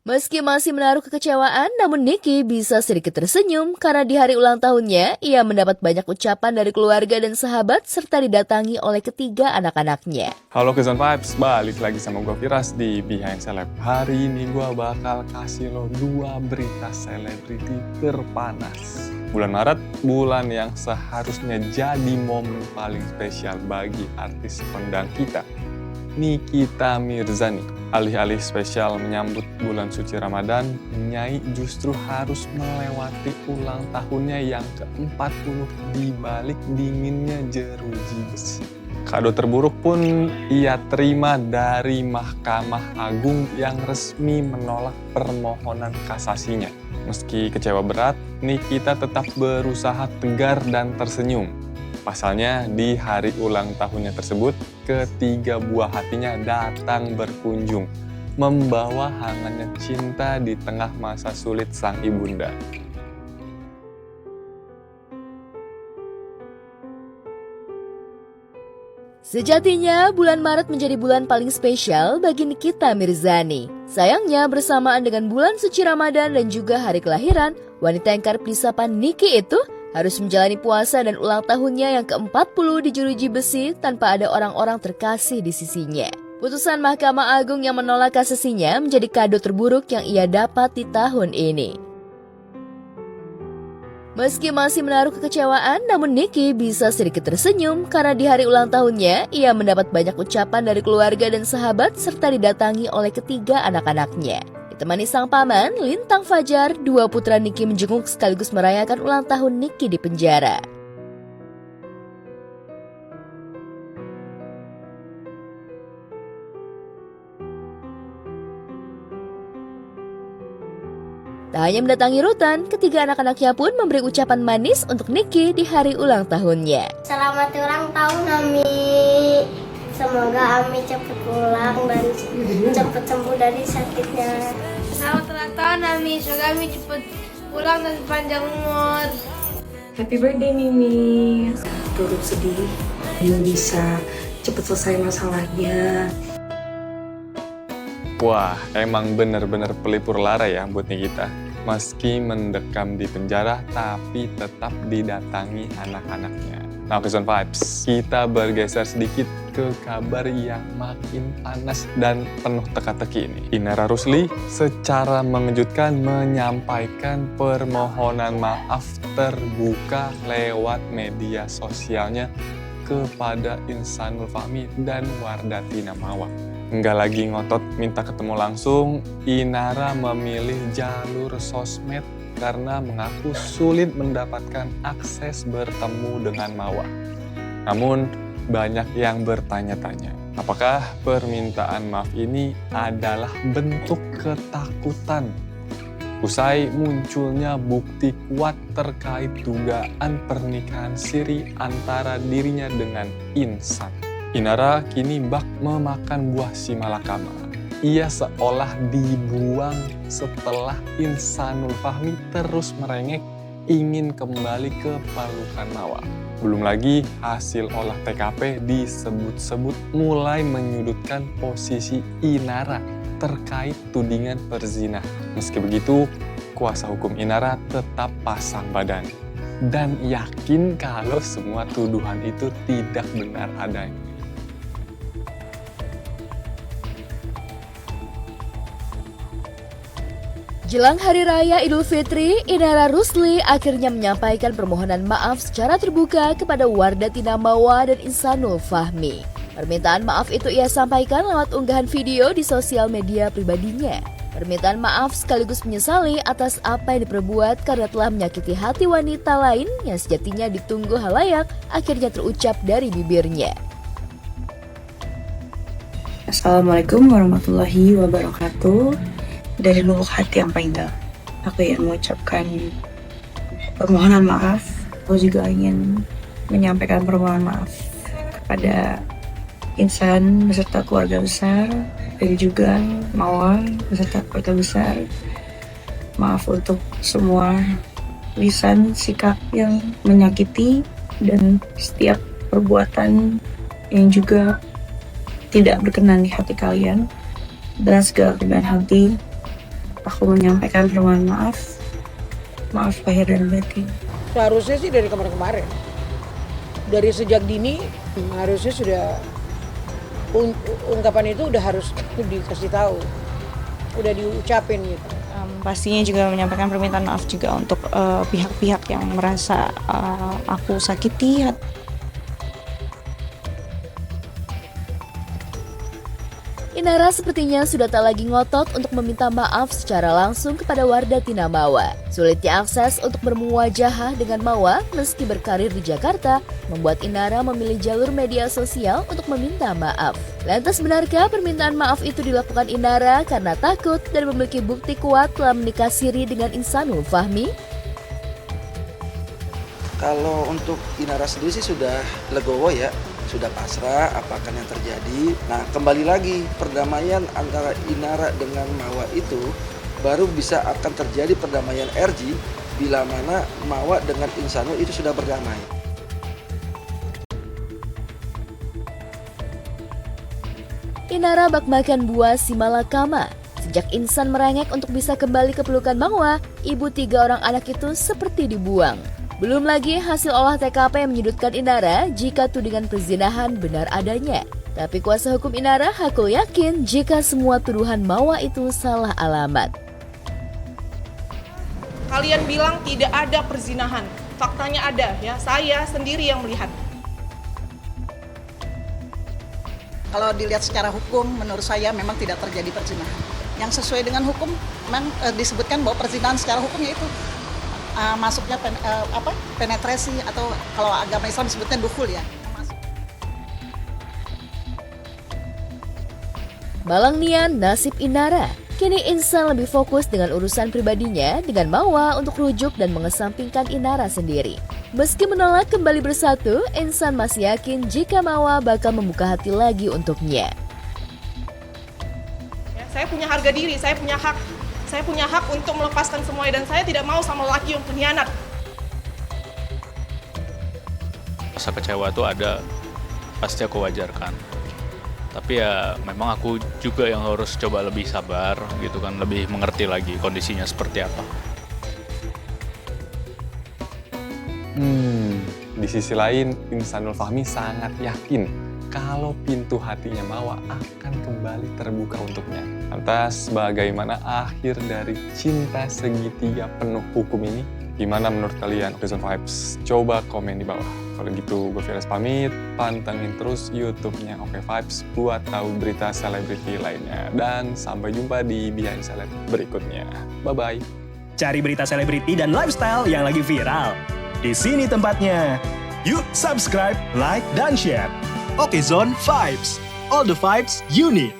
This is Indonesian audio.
Meski masih menaruh kekecewaan, namun Nicky bisa sedikit tersenyum karena di hari ulang tahunnya, ia mendapat banyak ucapan dari keluarga dan sahabat serta didatangi oleh ketiga anak-anaknya. Halo Kezon Vibes, balik lagi sama gue Firas di Behind Celeb. Hari ini gue bakal kasih lo 2 berita selebriti terpanas. Bulan Maret, bulan yang seharusnya jadi momen paling spesial bagi artis kondang kita, Nikita Mirzani. Alih-alih spesial menyambut bulan suci Ramadan, Nyai justru harus melewati ulang tahunnya yang ke-40 di balik dinginnya jeruji besi. Kado terburuk pun ia terima dari Mahkamah Agung yang resmi menolak permohonan kasasinya. Meski kecewa berat, Nikita tetap berusaha tegar dan tersenyum. Pasalnya, di hari ulang tahunnya tersebut, ketiga buah hatinya datang berkunjung, membawa hangatnya cinta di tengah masa sulit sang ibunda. Sejatinya, bulan Maret menjadi bulan paling spesial bagi Nikita Mirzani. Sayangnya, bersamaan dengan bulan suci Ramadan dan juga hari kelahiran, wanita yang kerap disapa Niki itu harus menjalani puasa dan ulang tahunnya yang ke-40 di jeruji besi tanpa ada orang-orang terkasih di sisinya. Putusan Mahkamah Agung yang menolak kasasinya menjadi kado terburuk yang ia dapat di tahun ini. Meski masih menaruh kekecewaan, namun Nicky bisa sedikit tersenyum karena di hari ulang tahunnya, ia mendapat banyak ucapan dari keluarga dan sahabat serta didatangi oleh ketiga anak-anaknya. Ditemani sang paman, Lintang Fajar, 2 putra Nicky menjenguk sekaligus merayakan ulang tahun Nicky di penjara. Tak hanya mendatangi rutan, ketiga anak-anaknya pun memberi ucapan manis untuk Nicky di hari ulang tahunnya. Selamat ulang tahun, Ami. Semoga Ami cepat pulang dan cepat sembuh dari sakitnya. Selamat ulang tahun, Ami. Semoga Ami cepat pulang dan panjang umur. Happy birthday, Mimi. Turut sedih, dia bisa cepat selesai masalahnya. Wah, emang bener-bener pelipur lara ya buat Nikita. Meski mendekam di penjara, tapi tetap didatangi anak-anaknya. Nah, Kezon Vibes, kita bergeser sedikit ke kabar yang makin panas dan penuh teka-teki ini. Inara Rusli secara mengejutkan menyampaikan permohonan maaf terbuka lewat media sosialnya kepada Insanul Fahmi dan Wardatina Mawar. Nggak lagi ngotot minta ketemu langsung, Inara memilih jalur sosmed karena mengaku sulit mendapatkan akses bertemu dengan Mawar. Namun, banyak yang bertanya-tanya, apakah permintaan maaf ini adalah bentuk ketakutan? Usai munculnya bukti kuat terkait dugaan pernikahan siri antara dirinya dengan Insan. Inara kini bak memakan buah si malakama. Ia seolah dibuang setelah Insanul Fahmi terus merengek ingin kembali ke pelukan Mawar. Belum lagi hasil olah TKP disebut-sebut mulai menyudutkan posisi Inara terkait tudingan perzinahan. Meski begitu, kuasa hukum Inara tetap pasang badan dan yakin kalau semua tuduhan itu tidak benar adanya. Jelang Hari Raya Idul Fitri, Inara Rusli akhirnya menyampaikan permohonan maaf secara terbuka kepada Wardatina Mawar dan Insanul Fahmi. Permintaan maaf itu ia sampaikan lewat unggahan video di sosial media pribadinya. Permintaan maaf sekaligus menyesali atas apa yang diperbuat karena telah menyakiti hati wanita lain yang sejatinya ditunggu halayak akhirnya terucap dari bibirnya. Assalamualaikum warahmatullahi wabarakatuh. Dari lubuk hati yang paling dalam, aku ingin mengucapkan permohonan maaf. Aku juga ingin menyampaikan permohonan maaf kepada Insan beserta keluarga besar dan juga Mawar beserta keluarga besar. Maaf untuk semua lisan sikap yang menyakiti dan setiap perbuatan yang juga tidak berkenan di hati kalian. Dan segala kebenaran hati aku menyampaikan permohonan maaf. Maaf lahir dan batin. Seharusnya sih dari kemarin-kemarin. Dari sejak dini harusnya sudah ungkapan itu udah harus dikasih tahu. Udah diucapin gitu. Pastinya juga menyampaikan permintaan maaf juga untuk pihak-pihak yang merasa aku sakiti. Inara sepertinya sudah tak lagi ngotot untuk meminta maaf secara langsung kepada Wardah Tinamawa. Sulitnya akses untuk bermuwajahah dengan Mawa meski berkarir di Jakarta membuat Inara memilih jalur media sosial untuk meminta maaf. Lantas benarkah permintaan maaf itu dilakukan Inara karena takut dan memiliki bukti kuat telah menikah siri dengan Insanul Fahmi? Kalau untuk Inara sendiri sih sudah legowo ya, sudah pasrah apakan yang terjadi. Nah, kembali lagi perdamaian antara Inara dengan Mawa itu baru bisa akan terjadi perdamaian RG bila mana Mawa dengan Insanul itu sudah berdamai. Inara bak makan buah si malakama. Sejak Insan merengek untuk bisa kembali ke pelukan Mawa, ibu 3 orang anak itu seperti dibuang. Belum lagi hasil olah TKP yang menyudutkan Inara jika tudingan perzinahan benar adanya. Tapi kuasa hukum Inara Hakul yakin jika semua tuduhan Mawa itu salah alamat. Kalian bilang tidak ada perzinahan. Faktanya ada ya, saya sendiri yang melihat. Kalau dilihat secara hukum, menurut saya memang tidak terjadi perzinahan. Yang sesuai dengan hukum, memang disebutkan bahwa perzinahan secara hukumnya itu masuknya penetrasi atau kalau agama Islam disebutnya dukhul ya. Malang nian nasib Inara. Kini Insan lebih fokus dengan urusan pribadinya dengan Mawa untuk rujuk dan mengesampingkan Inara sendiri. Meski menolak kembali bersatu, Insan masih yakin jika Mawa bakal membuka hati lagi untuknya. Ya, saya punya harga diri, saya punya hak. Saya punya hak untuk melepaskan semuanya dan saya tidak mau sama laki yang pengkhianat. Rasa kecewa itu ada, pasti aku wajarkan. Tapi ya memang aku juga yang harus coba lebih sabar gitu kan, lebih mengerti lagi kondisinya seperti apa. Di sisi lain, Insanul Fahmi sangat yakin kalau pintu hatinya Mawa akan kembali terbuka untuknya. Lantas, bagaimana akhir dari cinta segitiga penuh hukum ini? Gimana menurut kalian, Horizon Vibes? Coba komen di bawah. Kalau gitu, gue Virus pamit, pantengin terus YouTube-nya Oke Vibes buat tahu berita selebriti lainnya. Dan sampai jumpa di Behind Celeb berikutnya. Bye-bye. Cari berita selebriti dan lifestyle yang lagi viral. Di sini tempatnya. Yuk subscribe, like, dan share. Oke Zone Vibes. All the vibes you need.